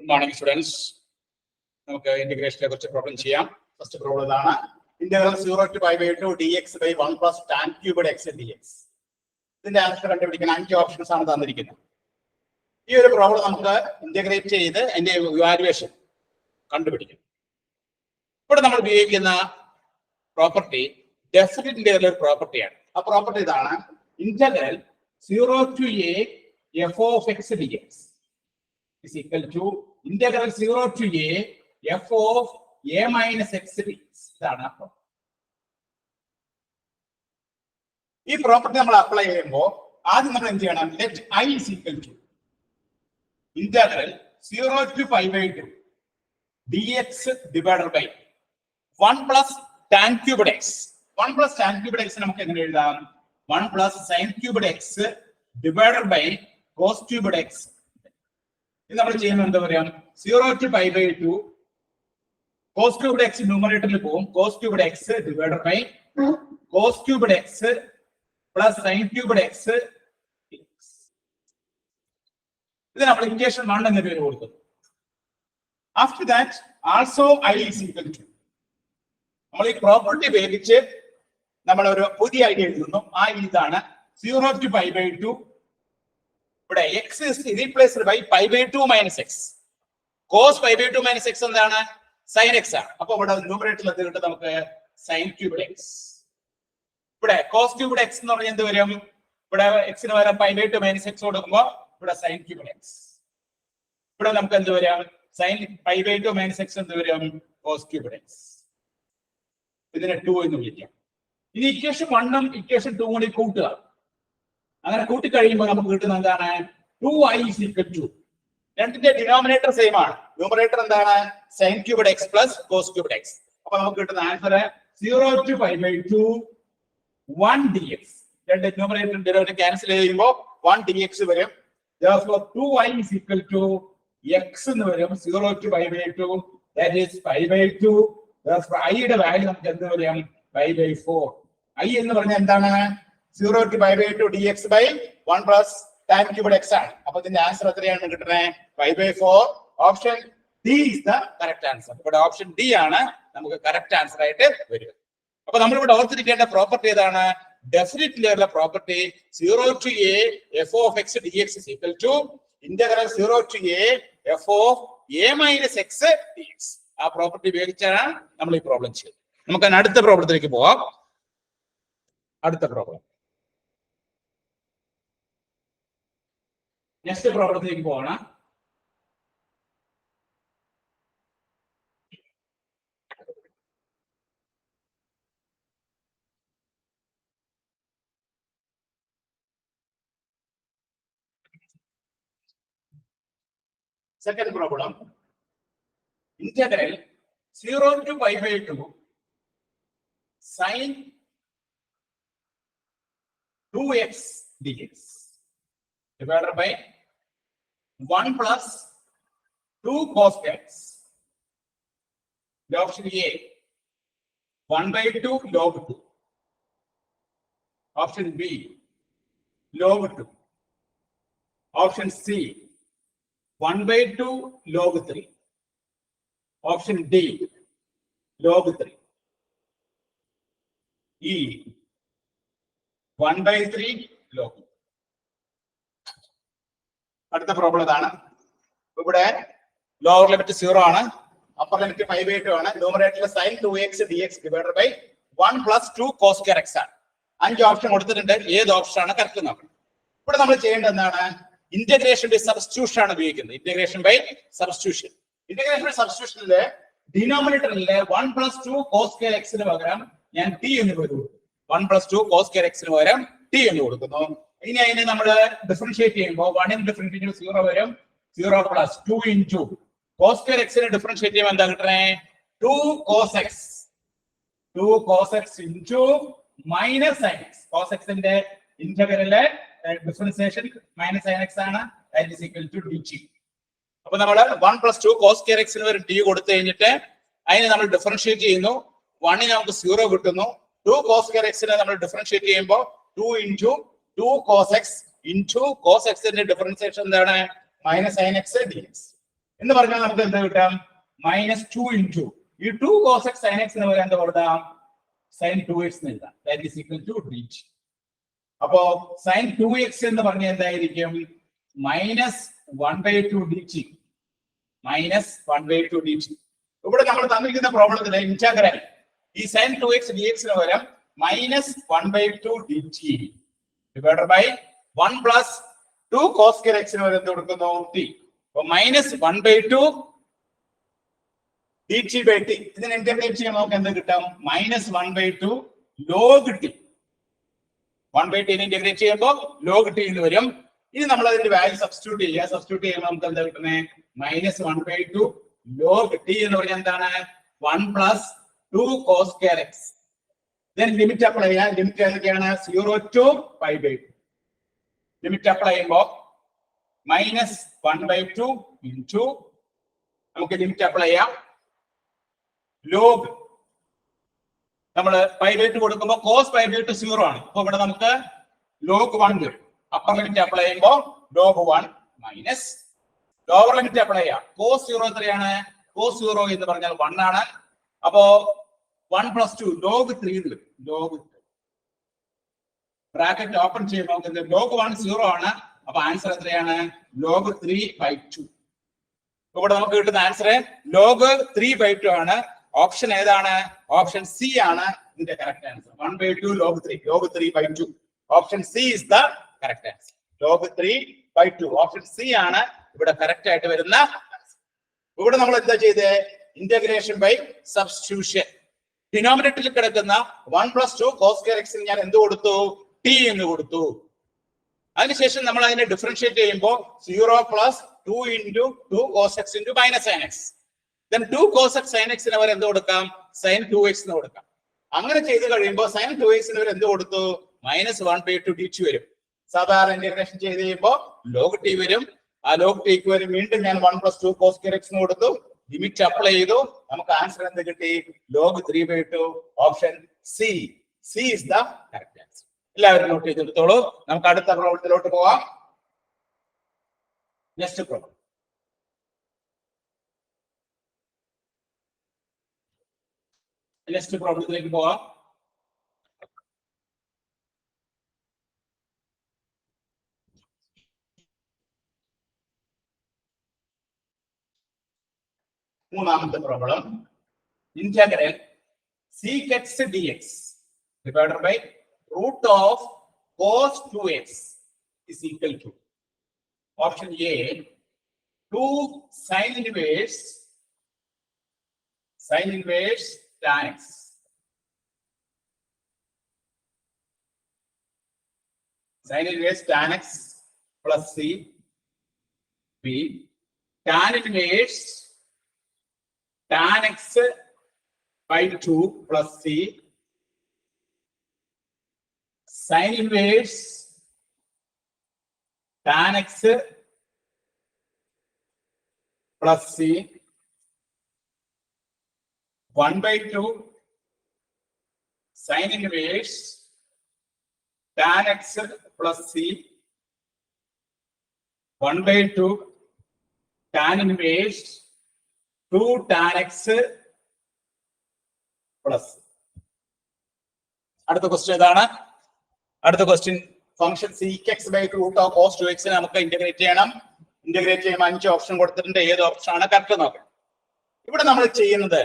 Good morning, students. നമുക്ക് ഇന്റഗ്രേഷനെ കുറിച്ച് problem ചെയ്യാം. ഫസ്റ്റ് പ്രോബ്ലം ഇതാണ്. Integral 0 to pi by 2 dx by 1 plus tan cubed x dx. ഇതിന്റെ answer കണ്ടുപിടിക്കാൻ 5 ഓപ്ഷൻസ് ആണ് തന്നിരിക്കുന്നത്. ഈ ഒരു പ്രോബ്ലം നമുക്ക് ഇന്റഗ്രേറ്റ് ചെയ്ത് അതിന്റെ ഇവാലുവേഷൻ കണ്ടുപിടിക്കും. ഇവിടെ നമ്മൾ ഉപയോഗിക്കുന്ന പ്രോപ്പർട്ടി ഡെഫിനിറ്റ് ഇന്റഗ്രൽ ഒരു പ്രോപ്പർട്ടിയാണ്. ആ പ്രോപ്പർട്ടി ഇതാണ്. Integral 0 to a f of x dx is equal to integral 0 to a f of a minus x dx. ഇതാണ് ഈ പ്രോപ്പർട്ടി നമ്മൾ അപ്ലൈ ചെയ്യുമ്പോൾ ആദ്യം നമ്മൾ എന്ത് ചെയ്യണം? Let I is equal to integral 0 to pi by 2 dx divided by 1 plus tan cubed x. 1 plus tan cubed x നമുക്ക് എങ്ങനെ എഴുതാം? 1 plus sin cubed x divided by cos cubed x. ഇത് നമ്മൾ ചെയ്യുന്നത് എന്താ പറയാം? 0 to pi by 2 cos cubed x ന്യൂമറേറ്ററിൽ പോകും. cos cubed x divided by cos cubed x plus sin cubed x. ഇത് നമ്മൾ ഇക്വേഷൻ 1 എന്ന പേര് കൊടുക്കുന്നു. After that also I is equal to നമ്മൾ ഈ പ്രോപ്പർട്ടി ഉപയോഗിച്ച് നമ്മൾ ഒരു പുതിയ ഐഡിയ എഴുതുന്നു. ആ ഇതാണ് 0 to pi by 2 ഇവിടെ x is replaced by pi by 2 minus x. cos pi by 2 minus x എന്താണ്? sin x ആണ്. അപ്പോൾ ഇവിടെ ന്യൂമറേറ്ററിൽ എത്തിയിട്ട് നമുക്ക് sin cubed x. ഇവിടെ cos cubed x എന്ന് പറഞ്ഞാൽ എന്ത് വരും? ഇവിടെ x ന് പകരം pi by 2 minus x കൊടുക്കുമ്പോൾ ഇവിടെ sin cubed x. ഇവിടെ നമുക്ക് എന്ത് വരും? sin pi by 2 minus x എന്ത് വരും? cos cubed x. ഇതിനെ 2 എന്ന് വിളിക്കാം. ഇനി ഇക്വേഷൻ 1 ഉം ഇക്വേഷൻ 2 കൂടി കൂട്ടുക. അങ്ങനെ കൂട്ടി കഴിയുമ്പോൾ നമുക്ക് കിട്ടുന്ന എന്താണ്? 2i is equal to രണ്ടിന്റെ ഡിനോമിനേറ്റർ സെയിം ആണ്. ന്യൂമറേറ്റർ എന്താണ്? sin cubed x plus cos cubed x. അപ്പൊ നമുക്ക് കിട്ടുന്ന answer 0 to pi by 2 1 dx. രണ്ട് ന്യൂമറേറ്റർ ഡിനോമിനേറ്റർ ക്യാൻസൽ ചെയ്യുമ്പോൾ 1 dx വരും. therefore 2i is equal to x എന്ന് വരും. 0 to pi by 2 that is pi by 2. therefore i യുടെ value നമുക്ക് എന്ത് വരും? pi by 4. i എന്ന് പറഞ്ഞാൽ എന്താണ്? 0 to pi by 2 dx by 1 plus tan cubed x ആണ്. അപ്പൊ ഇതിന്റെ ആൻസർ എത്രയാണ് കിട്ടുന്നത്? pi by 4. Option D is the correct answer. ഇവിടെ ഓപ്ഷൻ ഡി ആണ് നമുക്ക് കറക്റ്റ് ആൻസർ ആയിട്ട് വരിക. അപ്പൊ നമ്മൾ ഇവിടെ ഓർത്തിരിക്കേണ്ട പ്രോപ്പർട്ടി ഏതാണ്? ഡെഫിനിറ്റ്ലി ഉള്ള property 0 to a f of x dx is equal to integral 0 to a f of a minus x dx. ആ പ്രോപ്പർട്ടി ഉപയോഗിച്ചാണ് നമ്മൾ ഈ പ്രോബ്ലം ചെയ്യുന്നത്. നമുക്ക് അടുത്ത പ്രോബ്ലത്തിലേക്ക് പോവാം. അടുത്ത പ്രോബ്ലം നെക്സ്റ്റ് പ്രോബ്ലത്തിലേക്ക് പോകണം. Second problem, integral 0 to pi by 2 sin 2x dx divided by 1 plus 2 cos x. The option A 1 by 2 log 2. Option B log 2. Option C 1 by 2 log 3. Option D log 3. E 1 by 3 log. അടുത്ത problem ഇതാണ്. ഇവിടെ lower limit 0 ആണ്, upper limit pi by 2 ആണ്. ന്യൂമറേറ്ററിൽ sin 2x dx divided by 1 plus 2 cos square x ആണ്. 5 option കൊടുത്തിട്ടുണ്ട്. ഏത് option ആണ് കറക്റ്റ് നോക്കണം. ഇവിടെ നമ്മൾ ചെയ്യേണ്ടത് എന്താണ്? ഇന്റഗ്രേഷൻ ബൈ സബ്സ്റ്റിറ്റ്യൂഷൻ ആണ് ഉപയോഗിക്കുന്നത്. Integration by substitution. Integration by സബ്സ്റ്റിറ്റ്യൂഷനിലെ ഡിനോമിനേറ്ററിലെ 1 plus 2 cos square x ന് പകരം ഞാൻ t എന്ന് കൊടുക്കുന്നു. 1 plus 2 cos square x ന് പകരം t എന്ന് കൊടുക്കുന്നു. ഇനി അതിനെ നമ്മൾ ഡിഫറൻഷിയേറ്റ് ചെയ്യുമ്പോൾ 1 ന് ഡിഫറൻഷിയേറ്റ് ചെയ്യുമ്പോൾ 0 വരും. 0 plus 2 into cos square x നെ ഡിഫറൻഷിയേറ്റ് ചെയ്യുമ്പോൾ എന്താ കിട്ടണേ? 2 cos x. 2 cos x into minus sin x. cos x ന്റെ ഇന്റഗ്രലിലെ ഡിഫറൻഷിയേഷൻ മൈനസ് sin x ആണ്. that is equal to dt. അപ്പൊ നമ്മൾ 1 plus 2 cos square x ന് വരെ t കൊടുത്തു കഴിഞ്ഞിട്ട് അതിനെ നമ്മൾ ഡിഫറൻഷിയേറ്റ് ചെയ്യുന്നു. 1 ന് നമുക്ക് 0 കിട്ടുന്നു. 2 cos square x നെ നമ്മൾ ഡിഫറൻഷിയേറ്റ് ചെയ്യുമ്പോൾ 2 into 2 cos x into cos x ന്റെ ഡിഫറൻഷിയേഷൻ എന്താണ്? minus sin x dx. എന്ന് പറഞ്ഞാൽ നമുക്ക് എന്താ കിട്ടാം? -2 into ഈ 2 cos x sin x എന്ന് പറയാൻ എന്താ കൊടുക്കാം? sin 2x എന്ന് എഴുതാം. That is equal to dt. അപ്പോ sin 2x എന്ന് പറഞ്ഞാൽ എന്തായിരിക്കും? -1/2 dt. -1/2 dt. ഇവിടെ നമ്മൾ തന്നിരിക്കുന്ന പ്രോബ്ലത്തിലെ ഇന്റഗ്രൽ ഈ sin 2x dx ന് പകരം -1/2 dt divided by 1 plus 2 cos x ന് പകരം എന്ത് കൊടുക്കുന്നു? t. അപ്പൊ -1/2 dt by t. ഇതിനെ ഇന്റഗ്രേറ്റ് ചെയ്യാൻ നമുക്ക് എന്ത് കിട്ടും? -1/2 log t. 1/t ഇന്റഗ്രേറ്റ് ചെയ്യുമ്പോൾ log t എന്ന് വരും. ഇനി നമ്മൾ അതിന്റെ വാല്യൂ സബ്സ്റ്റിറ്റ്യൂട്ട് ചെയ്യുക. സബ്സ്റ്റിറ്റ്യൂട്ട് ചെയ്യുമ്പോൾ നമുക്ക് എന്താ കിട്ടുന്നത്? -1/2 log t എന്ന് പറഞ്ഞാൽ എന്താണ്? 1 plus 2 cos x. Then limit apply ചെയ്യാം. ലിമിറ്റ് ഏതൊക്കെയാണ്? 0 to π/2. ലിമിറ്റ് അപ്ലൈ ചെയ്യുമ്പോൾ -1/2 into നമുക്ക് ലിമിറ്റ് അപ്ലൈ ചെയ്യാം. ലോഗ് നമ്മൾ π/2 കൊടുക്കുമ്പോൾ cos π/2 0 ആണ്. അപ്പൊ ഇവിടെ നമുക്ക് log 1 വരും. അപ്പർ ലിമിറ്റ് അപ്ലൈ ചെയ്യുമ്പോൾ log 1 minus lower limit apply ചെയ്യാം. cos 0 എത്രയാണ്? cos 0 എന്ന് പറഞ്ഞാൽ 1 ആണ്. അപ്പോ 1 plus 2 log 3 എന്ന് വരും. log 3 ബ്രാക്കറ്റ് ഓപ്പൺ ചെയ്യുമ്പോൾ നമുക്ക് log 1 0 ആണ്. അപ്പൊ ആൻസർ എത്രയാണ്? log 3/2. ഇവിടെ നമുക്ക് കിട്ടുന്ന ആൻസർ log 3/2 ആണ്. ഓപ്ഷൻ ഏതാണ്? ഓപ്ഷൻ സി ആണ് ഇതിന്റെ correct answer. 1/2 log 3. log 3/2. Option C is the correct answer. log 3/2. Option C ആണ് ഇവിടെ കറക്റ്റ് ആയിട്ട് വരുന്ന. ഇവിടെ നമ്മൾ എന്താ ചെയ്തേ? Integration by substitution. ഡിനോമിനേറ്ററിൽ കിടക്കുന്ന 1 plus 2 cos x ന് ഞാൻ എന്ത് കൊടുത്തു? t എന്ന് കൊടുത്തു. അതിനുശേഷം നമ്മൾ അതിനെ ഡിഫറൻഷിയേറ്റ് ചെയ്യുമ്പോൾ 0 plus 2 into 2 cos x into minus sin x. Then 2 cos x sin x ന് അവർ എന്ത് കൊടുക്കാം? sin 2x എന്ന് കൊടുക്കാം. അങ്ങനെ ചെയ്ത് കഴിയുമ്പോൾ sin 2x ന് അവർ എന്ത് കൊടുത്തു? -1/2 dt വരും. സാധാരണ ഇന്റഗ്രേഷൻ ചെയ്ത് കഴിയുമ്പോൾ log t വരും. ആ log t ക്ക് വരും വീണ്ടും ഞാൻ 1 plus 2 cos x എന്ന് കൊടുത്തു. ലിമിറ്റ് അപ്ലൈ ചെയ്തു. നമുക്ക് ആൻസർ എന്ത് കിട്ടി? log 3/2. Option C. C is the correct answer. എല്ലാവരും നോട്ട് ചെയ്തെടുത്തോളൂ. നമുക്ക് അടുത്ത പ്രോബ്ലത്തിലോട്ട് പോവാം. Next problem. നെക്സ്റ്റ് പ്രോബ്ലത്തിലേക്ക് പോവാം. മൂന്നാമത്തെ problem. Integral sec x dx divided by root of cos 2x is equal to option A 2 sin inverse tan x. Sin inverse tan x plus c. B tan inverse tan x by 2 plus c. Sin inverse tan x plus c. 1/2 sin inverse tan x plus c. 1/2 tan inverse 2 tan x plus. അടുത്ത question ഏതാണ്? അടുത്ത question function sec x by root of cos 2x നമുക്ക് integrate ചെയ്യണം. Integrate ചെയ്യുമ്പോൾ 5 option കൊടുത്തിട്ടുണ്ട്. ഏത് option ആണ് correct നോക്കാം. ഇവിടെ നമ്മൾ ചെയ്യുന്നത്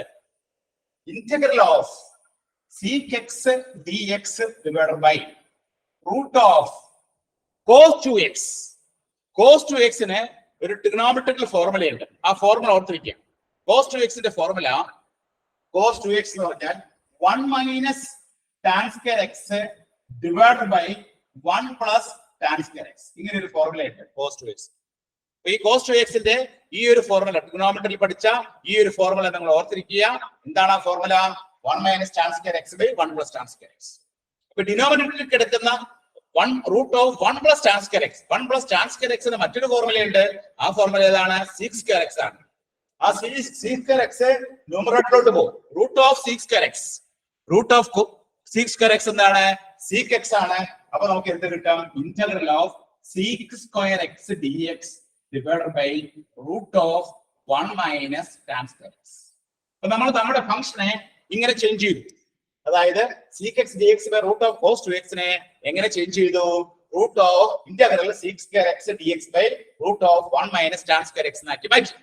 integral of sec x dx divided by root of cos 2x. cos 2x ന് ഒരു ട്രിഗണോമെട്രിക്കൽ ഫോർമുല ഉണ്ട്. ആ ഫോർമുല ഓർത്തിരിക്കുക. cos 2x ന്റെ ഫോർമുല cos 2x എന്ന് പറഞ്ഞാൽ 1 minus tan square x divided by 1 plus tan square x. ഇങ്ങനെ ഒരു ഫോർമുല ഉണ്ട് cos 2x. ഈ cos 2x ന്റെ ഈ ഒരു ഫോർമുല ട്രിഗണോമെട്രിയിൽ പഠിച്ച ഈ ഒരു ഫോർമുല നിങ്ങൾ ഓർത്തിരിക്കുക. എന്താണ് ആ formula? 1 minus tan square x by 1 plus tan square x. അപ്പൊ ഡിനോമിനേറ്ററിൽ കിടക്കുന്ന 1 root of 1 plus tan square x. 1 plus tan square x ന് മറ്റൊരു ഫോർമുല ഉണ്ട്. ആ ഫോർമുല ഏതാണ്? sec square x ആണ്. ആ sec square x ന്യൂമറേറ്ററിലോട്ട് പോകും. root of sec square x. root of sec square x എന്താണ്? sec x ആണ്. അപ്പൊ നമുക്ക് എന്ത് കിട്ടാം? Integral of sec square x dx divided by root of 1 minus tan square X. അപ്പൊ നമ്മൾ നമ്മുടെ ഫംഗ്ഷനെ ഇങ്ങനെ ചേഞ്ച് ചെയ്തു. അതായത് sec x dx by root of cos 2x നെ എങ്ങനെ ചേഞ്ച് ചെയ്തു? Root of integral sec square x dx by root of 1 minus tan square x എന്നാക്കി മാറ്റി.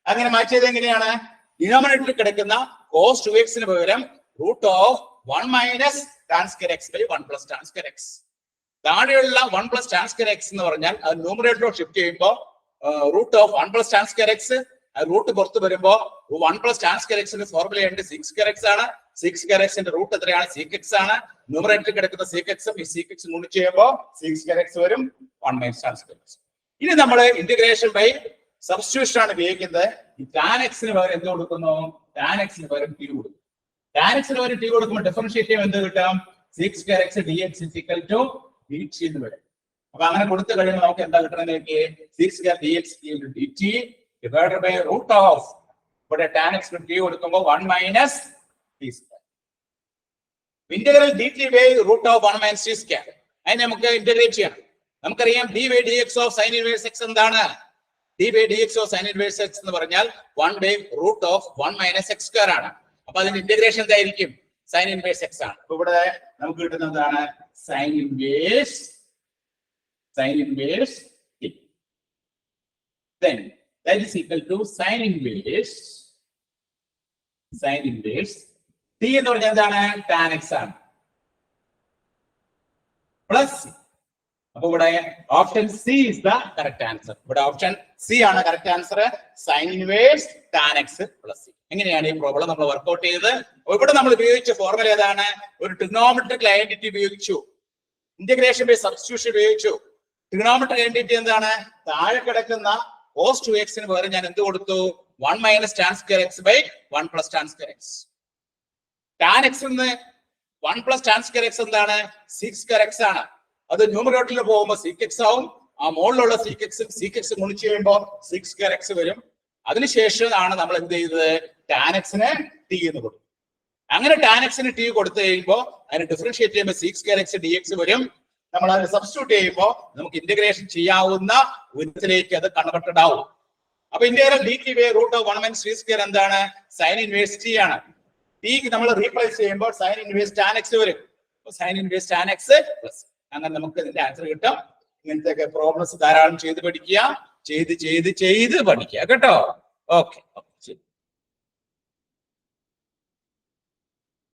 അങ്ങനെ മാറ്റിയത് എങ്ങനെയാണ്? ഡിനോമിനേറ്ററിൽ കിടക്കുന്ന cos 2x ന് പകരം root of 1 minus tan square x by 1 plus tan square x. താഴെയുള്ള 1 പ്ലസ് ടാൻ സ്ക്വയർ എക്സ് എന്ന് പറഞ്ഞാൽ അത് ന്യൂമറേറ്ററിലോട്ട് ഷിഫ്റ്റ് ചെയ്യുമ്പോൾ root of 1 plus tan square x, root പുറത്ത് വരുമ്പോൾ 1 പ്ലസ് ടാൻ സ്ക്വയർ എക്സിന്റെ ഫോർമുല ഉണ്ട് sec സ്ക്വയർ എക്സ് ആണ്. sec സ്ക്വയർ എക്സിന്റെ റൂട്ട് എത്രയാണ്? sec x ആണ്. ന്യൂമറേറ്ററിൽ കിടക്കുന്ന sec x ഈ sec x ഗുണിച്ച് ചെയ്യുമ്പോൾ sec സ്ക്വയർ എക്സ് വരും 1 മൈനസ് ടാൻ സ്ക്വയർ എക്സ്. ഇനി നമ്മൾ ഇന്റഗ്രേഷൻ ബൈ സബ്സ്റ്റിറ്റ്യൂഷൻ ആണ് ഉപയോഗിക്കുന്നത്. ഈ ടാൻ എക്സിന് പകരം എന്ത് കൊടുക്കുന്നു? ടാൻ എക്സിന് പകരം ടി കൊടുക്കും. ടാൻ എക്സിന് പകരം ടി കൊടുക്കുമ്പോൾ ഡിഫറൻഷിയേറ്റ് ചെയ്യുമ്പോൾ എന്ത് കിട്ടും? sec square X dx is equal to dt എന്ന് വരും. അപ്പൊ അങ്ങനെ കൊടുത്തു കഴിയുമ്പോൾ നമുക്ക് എന്താ കിട്ടുന്നത്? sec square dx dt divided by root of ഇവിടെ ടാൻ എക്സ് ടി കൊടുക്കുമ്പോൾ 1 minus t square. Integral dt by root of 1 minus t square അതിനെ നമുക്ക് ഇന്റഗ്രേറ്റ് ചെയ്യണം. നമുക്കറിയാം d by dx of sin inverse x എന്താണ്? d by dx of sin inverse x എന്ന് പറഞ്ഞാൽ 1 by root of 1 minus x square ആണ്. അപ്പൊ അതിന്റെ ഇന്റഗ്രേഷൻ എന്തായിരിക്കും? sin ഇൻവേഴ്സ് x ആണ്. അപ്പൊ ഇവിടെ നമുക്ക് കിട്ടുന്നത് എന്താണ്? sin inverse t. Then that is equal to sin inverse t എന്ന് പറഞ്ഞാൽ എന്താണ്? tan x ആണ് പ്ലസ്. അപ്പൊ ഇവിടെ option C is the correct answer. ഇവിടെ ഓപ്ഷൻ സി ആണ് correct answer. sin inverse tan x plus c. എങ്ങനെയാണ് ഈ പ്രോബ്ലം നമ്മൾ വർക്ക്ഔട്ട് ചെയ്തത്? ഇവിടെ നമ്മൾ ഉപയോഗിച്ച ഫോർമുല ഏതാണ്? ഒരു ട്രിഗണോമെട്രിക് ഐഡന്റിറ്റി ഉപയോഗിച്ചു, ഇന്റഗ്രേഷൻ ബൈ സബ്സ്റ്റിറ്റ്യൂഷൻ ഉപയോഗിച്ചു. ട്രിഗണോമെട്രിക് ഐഡന്റിറ്റി എന്താണ്? താഴെ കിടക്കുന്ന cos 2x ന് പകരം ഞാൻ എന്ത് കൊടുത്തു? 1 minus tan square x by 1 plus tan square x. Tan x എന്ന് 1 പ്ലസ് ടാൻ സ്ക്വയർ എക്സ് എന്താണ്? sec സ്ക്വയർ എക്സ് ആണ്. അത് ന്യൂമറേറ്ററിൽ പോകുമ്പോൾ sec x ആവും. ആ മുകളിലുള്ള sec x ഗുണിച്ച് ചെയ്യുമ്പോൾ sec സ്ക്വയർ എക്സ് വരും. അതിനുശേഷം ആണ് നമ്മൾ എന്ത് ചെയ്തത്? ടാൻ എക്സിന് ടി എന്ന് കൊടുക്കും. അങ്ങനെ ടാൻ എക്സിന് ടി കൊടുത്തു കഴിയുമ്പോൾ അതിന് ഡിഫറൻഷിയേറ്റ് ചെയ്യുമ്പോൾ sec സ്ക്വയർ എക്സ് dx വരും. നമ്മൾ അതിന് സബ്സ്റ്റിറ്റ്യൂട്ട് ചെയ്യുമ്പോൾ നമുക്ക് ഇന്റഗ്രേഷൻ ചെയ്യാവുന്ന വിധത്തിലേക്ക് അത് കൺവെർട്ടഡ് ആവും. അപ്പൊ ഇന്റഗ്രൽ dt by root of 1 minus t square എന്താണ്? sin ഇൻവേഴ്സ് ടി ആണ്. ടി നമ്മൾ റീപ്ലേസ് ചെയ്യുമ്പോൾ sin ഇൻവേഴ്സ് tan x വരും. sin inverse tan x plus. അങ്ങനെ നമുക്ക് ഇതിന്റെ ആൻസർ കിട്ടും. ഇങ്ങനത്തെ പ്രോബ്ലംസ് ധാരാളം ചെയ്ത് പഠിക്കുക, ചെയ്ത് പഠിക്കുക കേട്ടോ. ഓക്കെ.